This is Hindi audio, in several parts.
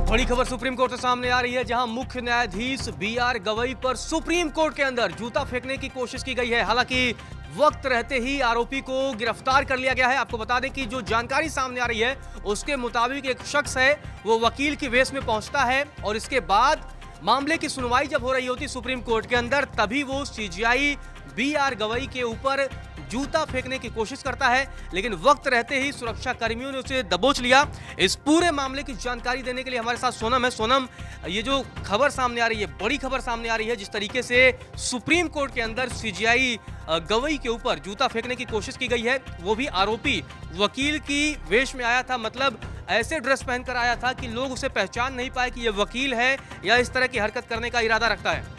बड़ी खबर सुप्रीम कोर्ट से सामने आ रही है, जहां मुख्य न्यायाधीश बी.आर. गवई पर सुप्रीम कोर्ट के अंदर जूता फेंकने की कोशिश की गई है। हालांकि वक्त रहते ही आरोपी को गिरफ्तार कर लिया गया है। आपको बता दें कि जो जानकारी सामने आ रही है उसके मुताबिक एक शख्स है, वो वकील की वेश में पहुंचता है और इसके बाद मामले की सुनवाई जब हो रही होती सुप्रीम कोर्ट के अंदर, तभी वो सीजीआई बी.आर. गवई के ऊपर जूता फेंकने की कोशिश करता है, लेकिन वक्त रहते ही सुरक्षा कर्मियों ने उसे दबोच लिया। इस पूरे मामले की जानकारी देने के लिए हमारे साथ सोनम है। सोनम, ये जो खबर सामने आ रही है, बड़ी खबर सामने आ रही है, जिस तरीके से सुप्रीम कोर्ट के अंदर सीजीआई गवई के ऊपर जूता फेंकने की कोशिश की गई है, वो भी आरोपी वकील की वेश में आया था, मतलब ऐसे ड्रेस पहनकर आया था कि लोग उसे पहचान नहीं पाए कि ये वकील है या इस तरह की हरकत करने का इरादा रखता है।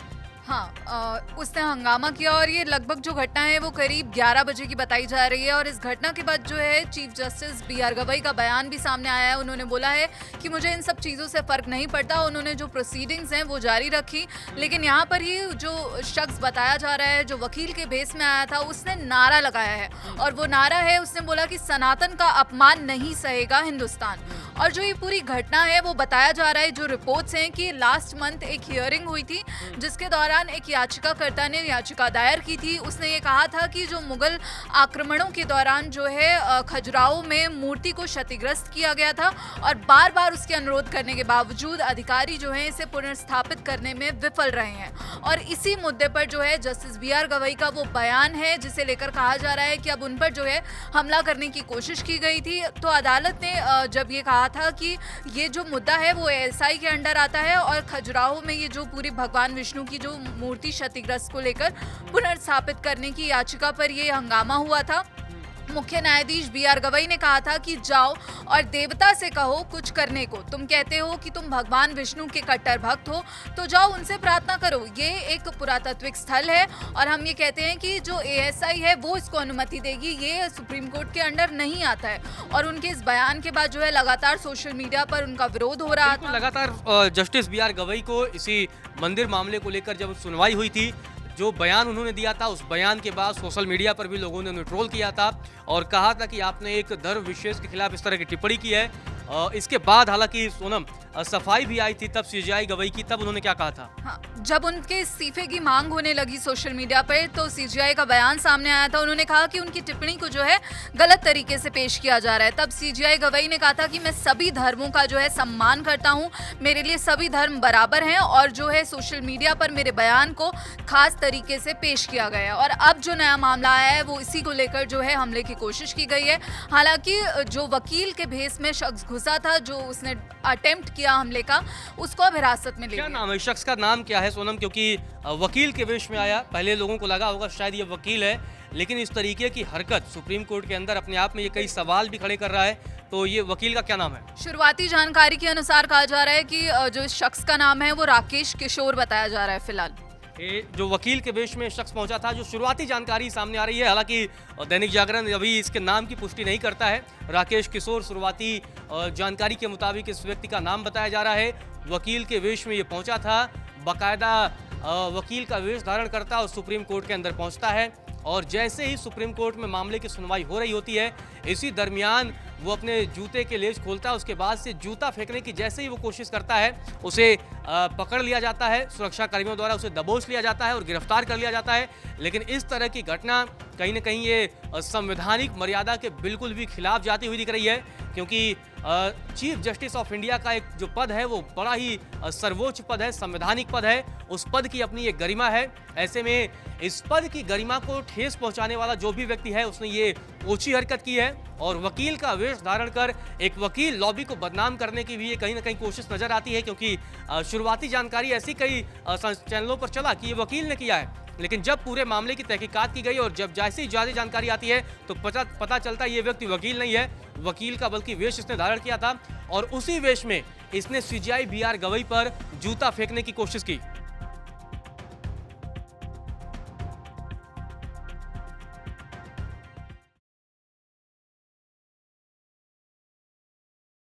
हाँ, उसने हंगामा किया और ये लगभग जो घटना है वो करीब 11 बजे की बताई जा रही है। और इस घटना के बाद जो है चीफ जस्टिस बी.आर. गवई का बयान भी सामने आया है। उन्होंने बोला है कि मुझे इन सब चीज़ों से फ़र्क नहीं पड़ता। उन्होंने जो प्रोसीडिंग्स हैं वो जारी रखी, लेकिन यहाँ पर ही जो शख्स बताया जा रहा है, जो वकील के भेस में आया था, उसने नारा लगाया है। और वो नारा है, उसने बोला कि सनातन का अपमान नहीं सहेगा हिंदुस्तान। और जो ये पूरी घटना है वो बताया जा रहा है, जो रिपोर्ट्स हैं कि लास्ट मंथ एक हियरिंग हुई थी, जिसके दौरान एक याचिकाकर्ता ने याचिका दायर की थी। उसने ये कहा था कि जो मुगल आक्रमणों के दौरान जो है खजुराहो में मूर्ति को क्षतिग्रस्त किया गया था और बार बार उसके अनुरोध करने के बावजूद अधिकारी जो है इसे पुनर्स्थापित करने में विफल रहे हैं। और इसी मुद्दे पर जो है जस्टिस बी.आर. गवई का वो बयान है, जिसे लेकर कहा जा रहा है कि अब उन पर जो है हमला करने की कोशिश की गई थी। तो अदालत ने जब ये कहा था कि ये जो मुद्दा है वो एएसआई के अंडर आता है और खजुराहो में ये जो पूरी भगवान विष्णु की जो मूर्ति क्षतिग्रस्त को लेकर पुनर्स्थापित करने की याचिका पर यह हंगामा हुआ था, मुख्य न्यायाधीश बी.आर. गवई ने कहा था कि जाओ और देवता से कहो कुछ करने को। तुम कहते हो कि तुम भगवान विष्णु के कट्टर भक्त हो, तो जाओ उनसे प्रार्थना करो। ये एक पुरातात्विक स्थल है और हम ये कहते हैं कि जो एएसआई है वो इसको अनुमति देगी, ये सुप्रीम कोर्ट के अंडर नहीं आता है। और उनके इस बयान के बाद जो है लगातार सोशल मीडिया पर उनका विरोध हो रहा था। लगातार जस्टिस बी.आर. गवई को इसी मंदिर मामले को लेकर जब सुनवाई हुई थी, जो बयान उन्होंने दिया था, उस बयान के बाद सोशल मीडिया पर भी लोगों ने उन्हें ट्रोल किया था और कहा था कि आपने एक धर्म विशेष के खिलाफ इस तरह की टिप्पणी की है। इसके बाद हालांकि सोनम सफाई भी आई थी तब सीजीआई गवई की, तब उन्होंने क्या कहा था? हाँ, जब उनके इस्तीफे की मांग होने लगी सोशल मीडिया पर, तो सीजीआई का बयान सामने आया था। उन्होंने कहा कि उनकी टिप्पणी को जो है गलत तरीके से पेश किया जा रहा है। तब सीजीआई गवई ने कहा था कि मैं सभी धर्मों का जो है सम्मान करता हूँ, मेरे लिए सभी धर्म बराबर हैं और जो है सोशल मीडिया पर मेरे बयान को खास तरीके से पेश किया गया है। और अब जो नया मामला आया है वो इसी को लेकर जो है हमले की कोशिश की गई है। हालांकि जो वकील के भेस में शख्स घुसा था, जो उसने अटेम्प्ट किया हमले का, उसको अब हिरासत में ले लिया। क्या नाम है शख्स का? नाम क्या है सोनम? क्योंकि वकील के वेश में आया, पहले लोगों को लगा होगा शायद ये वकील है, लेकिन इस तरीके की हरकत सुप्रीम कोर्ट के अंदर अपने आप में ये कई सवाल भी खड़े कर रहा है। तो ये वकील का क्या नाम है? शुरुआती जानकारी के अनुसार कहा जा रहा है कि जो इस शख्स का नाम है वो राकेश किशोर बताया जा रहा है फिलहाल। जो वकील के वेश में शख्स पहुंचा था, जो शुरुआती जानकारी सामने आ रही है, हालांकि दैनिक जागरण अभी इसके नाम की पुष्टि नहीं करता है। राकेश किशोर शुरुआती जानकारी के मुताबिक इस व्यक्ति का नाम बताया जा रहा है। वकील के वेश में ये पहुंचा था, बाकायदा वकील का वेश धारण करता और सुप्रीम कोर्ट के अंदर पहुंचता है। और जैसे ही सुप्रीम कोर्ट में मामले की सुनवाई हो रही होती है, इसी दरमियान वो अपने जूते के लेस खोलता है। उसके बाद से जूता फेंकने की जैसे ही वो कोशिश करता है, उसे पकड़ लिया जाता है, सुरक्षा कर्मियों द्वारा उसे दबोच लिया जाता है और गिरफ्तार कर लिया जाता है। लेकिन इस तरह की घटना कहीं ना कहीं ये संवैधानिक मर्यादा के बिल्कुल भी खिलाफ जाती हुई दिख रही है, क्योंकि चीफ जस्टिस ऑफ इंडिया का एक जो पद है वो बड़ा ही सर्वोच्च पद है, संवैधानिक पद है। उस पद की अपनी एक गरिमा है। ऐसे में इस पद की गरिमा को ठेस पहुंचाने वाला जो भी व्यक्ति है, उसने ये ओछी हरकत की है और वकील का वेश धारण कर एक वकील लॉबी को बदनाम करने की भी ये कहीं ना कहीं कोशिश नजर आती है। क्योंकि शुरुआती जानकारी ऐसी कई चैनलों पर चला कि ये वकील ने किया है, लेकिन जब पूरे मामले की तहकीकात की गई और जब जैसे ही ज़्यादा जानकारी आती है तो पता चलता है ये व्यक्ति वकील नहीं है, वकील का बल्कि वेश इसने धारण किया था और उसी वेश में इसने सीजीआई बी.आर. गवई पर जूता फेंकने की कोशिश की।